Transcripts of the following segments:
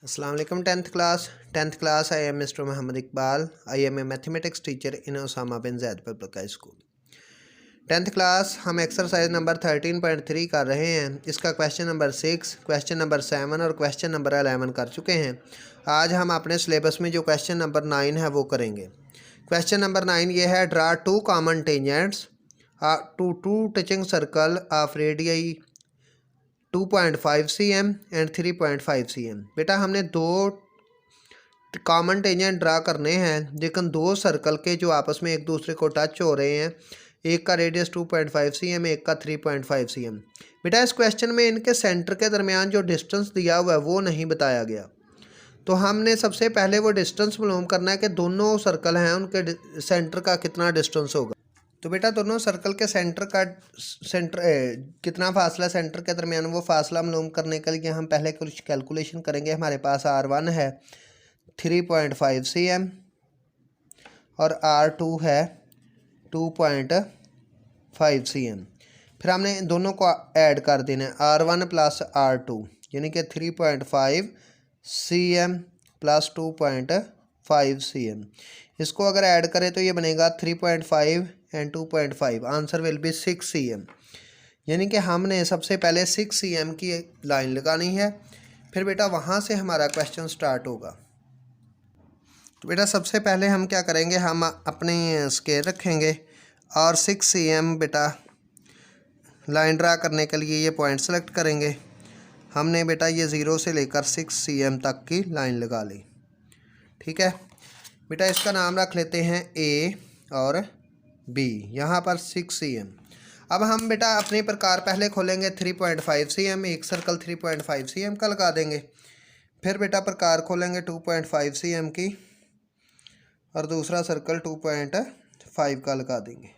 अस्सलाम वालेकुम। Tenth class I am mister Mohammad Iqbal. I am a mathematics teacher in Usama bin Zaid public high school. Tenth class हम exercise number 13.3 कर रहे हैं। इसका क्वेश्चन नंबर 6, क्वेश्चन नंबर 7 और क्वेश्चन नंबर 11 कर चुके हैं। आज हम अपने सिलेबस में जो क्वेश्चन नंबर 9 है वो करेंगे। क्वेश्चन नंबर 9 ये है, draw two common tangents to two touching circle of radii 2.5 cm and 3.5 cm। बेटा हमने दो कॉमन टेंजेंट ड्रा करने हैं, लेकिन दो सर्कल के जो आपस में एक दूसरे को टच हो रहे हैं। एक का रेडियस 2.5 cm, एक का 3.5 cm। बेटा इस क्वेश्चन में इनके सेंटर के दरमियान जो डिस्टेंस दिया हुआ है वो नहीं बताया गया, तो हमने सबसे पहले वो डिस्टेंस मालूम करना है कि दोनों सर्कल हैं उनके सेंटर का कितना डिस्टेंस होगा। तो बेटा दोनों सर्कल के कितना फासला सेंटर के दरमियान, वो फासला मालूम करने के लिए हम पहले कुछ कैलकुलेशन करेंगे। हमारे पास R1 है 3.5 cm और R2 है 2.5 cm। फिर हमने दोनों को ऐड कर देना है, R1 प्लस R2 यानी कि 3.5 cm प्लस 2.5 cm। इसको अगर ऐड करें तो ये बनेगा 3.5 and 2.5, answer will be 6 cm। यानी कि हमने सबसे पहले 6 cm की लाइन लगानी है, फिर बेटा वहाँ से हमारा क्वेश्चन स्टार्ट होगा। तो बेटा सबसे पहले हम क्या करेंगे, हम अपने स्केल रखेंगे और 6 cm बेटा लाइन ड्रा करने के लिए ये पॉइंट सेलेक्ट करेंगे। हमने बेटा ये 0 से लेकर 6 cm तक की लाइन लगा ली। ठीक है बेटा, इसका नाम रख लेते हैं A और B, यहाँ पर 6 cm। अब हम बेटा अपने प्रकार पहले खोलेंगे 3.5 cm, एक सर्कल 3.5 cm का लगा देंगे। फिर बेटा प्रकार खोलेंगे 2.5 cm की और दूसरा सर्कल 2.5 का लगा देंगे।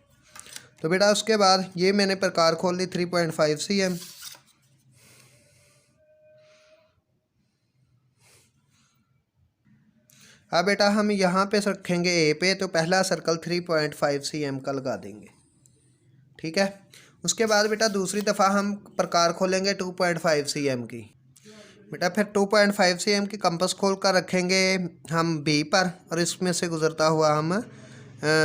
तो बेटा उसके बाद ये मैंने प्रकार खोल ली 3.5 cm। अब बेटा हम यहाँ पे रखेंगे A पे, तो पहला सर्कल 3.5 cm का लगा देंगे। ठीक है, उसके बाद बेटा दूसरी दफ़ा हम प्रकार खोलेंगे 2.5 cm की। बेटा फिर 2.5 cm की कंपास खोल कर रखेंगे हम B पर और इसमें से गुजरता हुआ हम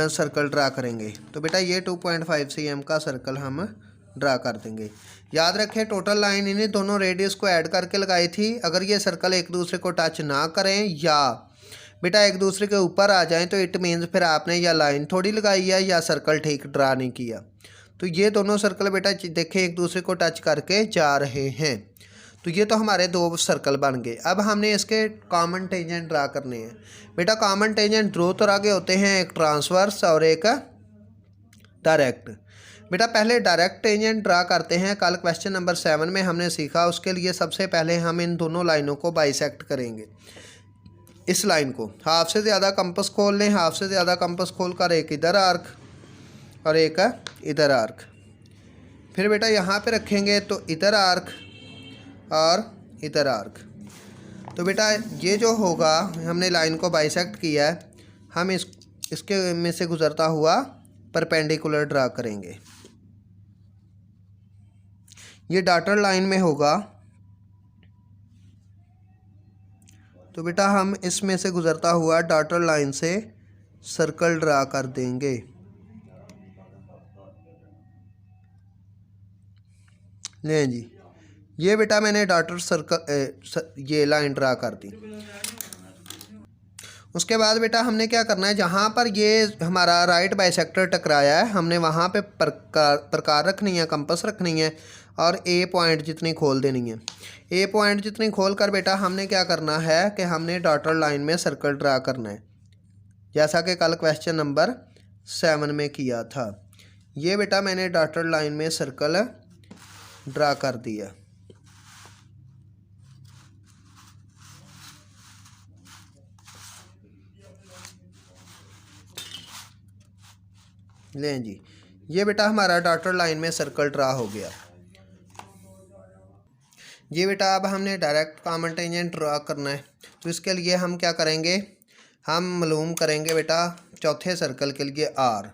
सर्कल ड्रा करेंगे। तो बेटा ये 2.5 cm का सर्कल हम ड्रा कर देंगे। याद रखें टोटल लाइन इन्हीं दोनों रेडियस को ऐड करके लगाई थी। अगर ये सर्कल एक दूसरे को टच ना करें या बेटा एक दूसरे के ऊपर आ जाएं तो इट मीन्स फिर आपने या लाइन थोड़ी लगाई है या सर्कल ठीक ड्रा नहीं किया। तो ये दोनों सर्कल बेटा देखें एक दूसरे को टच करके जा रहे हैं, तो ये तो हमारे दो सर्कल बन गए। अब हमने इसके कॉमन टेंजेंट ड्रा करने हैं। बेटा कॉमन टेंजेंट दो तरह के होते हैं, एक ट्रांसवर्स और एक डायरेक्ट। बेटा पहले डायरेक्ट टेंजेंट ड्रा करते हैं। कल क्वेश्चन नंबर 7 में हमने सीखा, उसके लिए सबसे पहले हम इन दोनों लाइनों को बाइसेक्ट करेंगे। इस लाइन को हाफ से ज़्यादा कंपास खोल लें, हाफ से ज़्यादा कंपास खोल कर एक इधर आर्क और एक इधर आर्क। फिर बेटा यहाँ पे रखेंगे तो इधर आर्क और इधर आर्क। तो बेटा ये जो होगा, हमने लाइन को बाइसेक्ट किया है, हम इसके में से गुजरता हुआ परपेंडिकुलर ड्रा करेंगे। ये डॉटेड लाइन में होगा, तो बेटा हम इसमें से गुजरता हुआ डॉटेड लाइन से सर्कल ड्रा कर देंगे। ले जी, ये बेटा मैंने डॉटेड सर्कल ये लाइन ड्रा कर दी। उसके बाद बेटा हमने क्या करना है, जहाँ पर ये हमारा राइट बाइसेक्टर टकराया है हमने वहाँ पे प्रकार रखनी है, कंपास रखनी है और A पॉइंट जितनी खोल देनी है। A पॉइंट जितनी खोल कर बेटा हमने क्या करना है कि हमने डॉटेड लाइन में सर्कल ड्रा करना है, जैसा कि कल क्वेश्चन नंबर 7 में किया था। ये बेटा मैंने डॉटेड लाइन में सर्कल ड्रा कर दिया। लें जी, ये बेटा हमारा डॉटेड लाइन में सर्कल ड्रा हो गया। ये बेटा अब हमने डायरेक्ट कॉमन टेंजेंट ड्रा करना है, तो इसके लिए हम क्या करेंगे, हम मालूम करेंगे बेटा चौथे सर्कल के लिए R।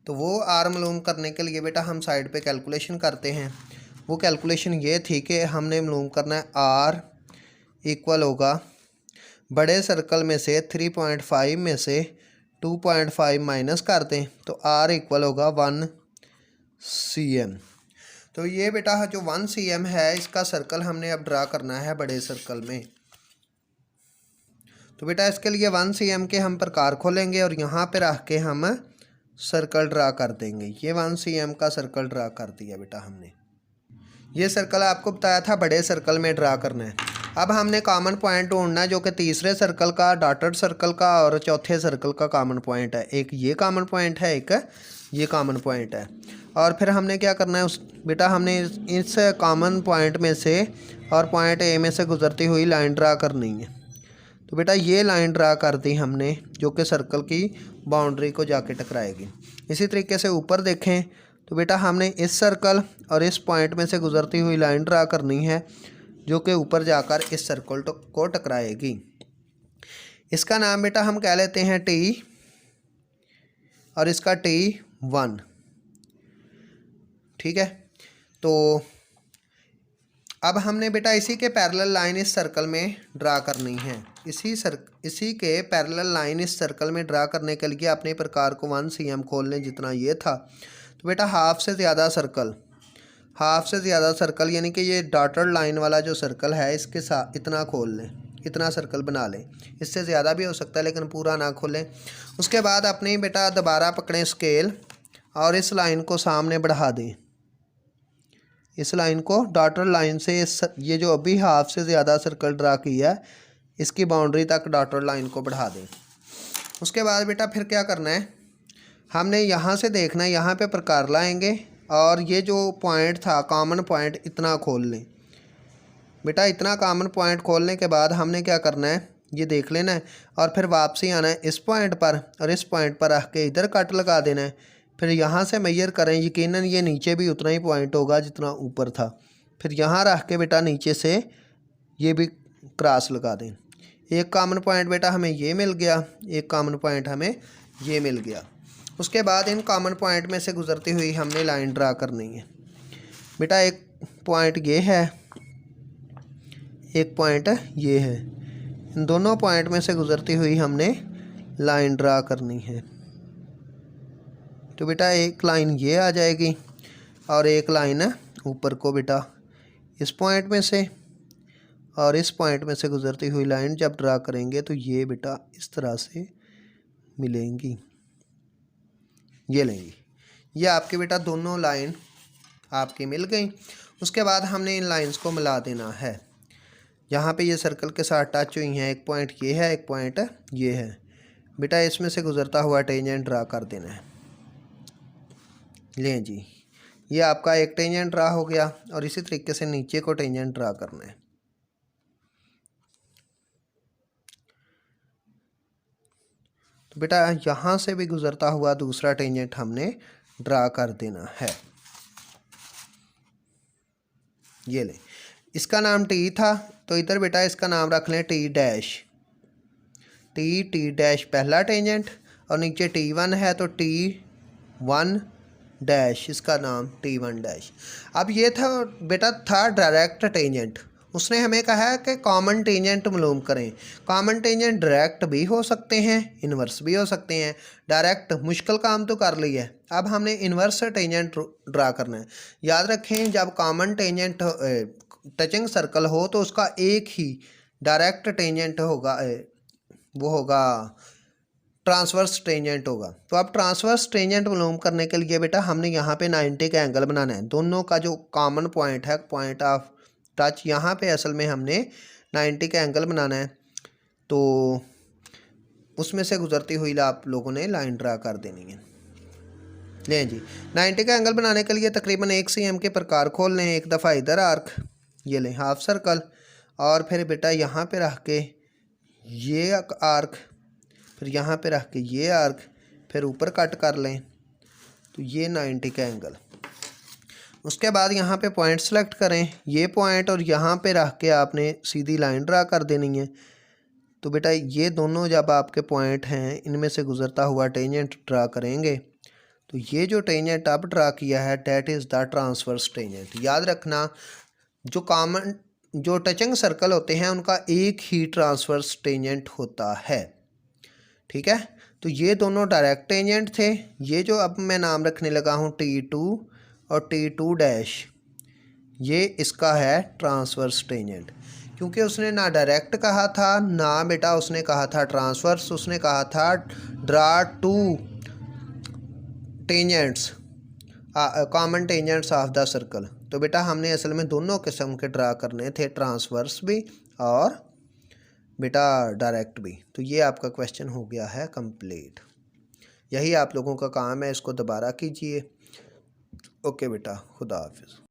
तो वो R मालूम करने के लिए बेटा हम साइड पे कैलकुलेशन करते हैं। वो कैलकुलेशन ये थी कि हमने मालूम करना है R इक्वल होगा बड़े सर्कल में से 3.5 में से 2.5 माइनस कर दें तो r इक्वल होगा 1 cm। तो ये बेटा जो 1 cm है इसका सर्कल हमने अब ड्रा करना है बड़े सर्कल में। तो बेटा इसके लिए 1 cm के हम प्रकार खोलेंगे और यहाँ पे रख के हम सर्कल ड्रा कर देंगे। ये 1 cm का सर्कल ड्रा कर दिया बेटा हमने। ये सर्कल आपको बताया था बड़े सर्कल में ड्रा करना है। अब हमने कॉमन पॉइंट ढूंढना है जो कि तीसरे सर्कल का, डॉटेड सर्कल का और चौथे सर्कल का कॉमन पॉइंट है। एक ये कॉमन पॉइंट है, एक ये कॉमन पॉइंट है। और फिर हमने क्या करना है बेटा हमने इस कॉमन पॉइंट में से और पॉइंट ए में से गुजरती हुई लाइन ड्रा करनी है। तो बेटा ये लाइन ड्रा कर दी हमने जो कि सर्कल की बाउंड्री को जाके टकराएगी। इसी तरीके से ऊपर देखें तो बेटा हमने इस सर्कल और इस पॉइंट में से गुजरती हुई लाइन ड्रा करनी है जो कि ऊपर जाकर इस सर्कल को टकराएगी। इसका नाम बेटा हम कह लेते हैं टी और इसका T1। ठीक है, तो अब हमने बेटा इसी के पैरेलल लाइन इस सर्कल में ड्रा करनी है। इसी के पैरेलल लाइन इस सर्कल में ड्रा करने के लिए अपने प्रकार को 1 cm खोल लें जितना ये था। तो बेटा हाफ से ज़्यादा सर्कल यानी कि ये डॉटेड लाइन वाला जो सर्कल है इसके साथ इतना खोल लें, इतना सर्कल बना लें। इससे ज़्यादा भी हो सकता है लेकिन पूरा ना खोलें। उसके बाद अपने बेटा दोबारा पकड़ें स्केल और इस लाइन को सामने बढ़ा दें। इस लाइन को डॉटेड लाइन से ये जो अभी हाफ से ज़्यादा सर्कल ड्रा किया है इसकी बाउंड्री तक डॉटेड लाइन को बढ़ा दें। उसके बाद बेटा फिर क्या करना है, हमने यहाँ से देखना है, यहाँ पे प्रकार लाएंगे और ये जो पॉइंट था कॉमन पॉइंट इतना खोल लें। बेटा इतना कॉमन पॉइंट खोलने के बाद हमने क्या करना है ये देख लेना है और फिर वापसी आना है इस पॉइंट पर और इस पॉइंट पर रख के इधर कट लगा देना है। फिर यहाँ से मेजर करें, यकीनन ये नीचे भी उतना ही पॉइंट होगा जितना ऊपर था। फिर यहाँ रख के बेटा नीचे से ये भी क्रॉस लगा दें। एक कॉमन पॉइंट बेटा हमें ये मिल गया, एक कॉमन पॉइंट हमें ये मिल गया। उसके बाद इन कॉमन पॉइंट में से गुजरती हुई हमने लाइन ड्रा करनी है। बेटा एक पॉइंट ये है, एक पॉइंट ये है, इन दोनों पॉइंट में से गुजरती हुई हमने लाइन ड्रा करनी है। तो बेटा एक लाइन ये आ जाएगी और एक लाइन ऊपर को बेटा इस पॉइंट में से और इस पॉइंट में से गुजरती हुई लाइन जब ड्रा करेंगे तो ये बेटा इस तरह से मिलेंगी, ये लेंगी। ये आपके बेटा दोनों लाइन आपकी मिल गई। उसके बाद हमने इन लाइंस को मिला देना है। यहाँ पे ये सर्कल के साथ टच हुई हैं, एक पॉइंट ये है, एक पॉइंट ये है। बेटा इसमें से गुजरता हुआ टेंजेंट ड्रा कर देना है। लें जी, ये आपका एक टेंजेंट ड्रा हो गया और इसी तरीके से नीचे को टेंजेंट ड्रा करना है। तो बेटा यहाँ से भी गुजरता हुआ दूसरा टेंजेंट हमने ड्रा कर देना है। ये ले, इसका नाम टी था तो इधर बेटा इसका नाम रख लें टी डैश। टी डैश पहला टेंजेंट और नीचे T1 है तो T1 डैश, इसका नाम T1 डैश। अब ये था बेटा था डायरेक्ट टेंजेंट। उसने हमें कहा है कि कॉमन टेंजेंट मालूम करें। कॉमन टेंजेंट डायरेक्ट भी हो सकते हैं, इन्वर्स भी हो सकते हैं। डायरेक्ट मुश्किल काम तो कर लिया है, अब हमने इन्वर्स टेंजेंट ड्रा करना है। याद रखें जब कॉमन टेंजेंट टचिंग सर्कल हो तो उसका एक ही डायरेक्ट टेंजेंट होगा, वो होगा ट्रांसवर्स टेंजेंट होगा। तो अब ट्रांसवर्स टेंजेंट मालूम करने के लिए बेटा हमने यहाँ पे 90 का एंगल बनाना है। दोनों का जो कॉमन पॉइंट है, पॉइंट ऑफ टच, यहाँ पे असल में हमने 90 का एंगल बनाना है। तो उसमें से गुजरती हुई आप लोगों ने लाइन ड्रा कर देनी है। लें जी, 90 का एंगल बनाने के लिए तकरीबन 1 cm के प्रकार खोल लें। एक दफ़ा इधर आर्क, ये लें हाफ सर्कल, और फिर बेटा यहाँ पे रख के ये आर्क, फिर यहाँ पे रख के ये आर्क, फिर ऊपर कट कर लें तो ये 90 का एंगल। उसके बाद यहाँ पे पॉइंट सेलेक्ट करें, ये पॉइंट, और यहाँ पे रख के आपने सीधी लाइन ड्रा कर देनी है। तो बेटा ये दोनों जब आपके पॉइंट हैं इनमें से गुजरता हुआ टेंजेंट ड्रा करेंगे तो ये जो टेंजेंट अब ड्रा किया है that is the transverse tangent. याद रखना जो कॉमन जो टचिंग सर्कल होते हैं उनका एक ही ट्रांसवर्स टेंजेंट होता है। ठीक है, तो ये दोनों डायरेक्ट टेंजेंट थे। ये जो अब मैं नाम रखने लगा हूँ T2 और T2 डैश, ये इसका है ट्रांसवर्स टेंजेंट, क्योंकि उसने ना डायरेक्ट कहा था ना बेटा उसने कहा था ट्रांसवर्स, उसने कहा था draw to tangents common tangents of the circle. तो बेटा हमने असल में दोनों किस्म के ड्रा करने थे, ट्रांसवर्स भी और बेटा डायरेक्ट भी। तो ये आपका क्वेश्चन हो गया है कंप्लीट। यही आप लोगों का काम है, इसको दोबारा कीजिए। ओके बेटा, खुदा हाफिज़।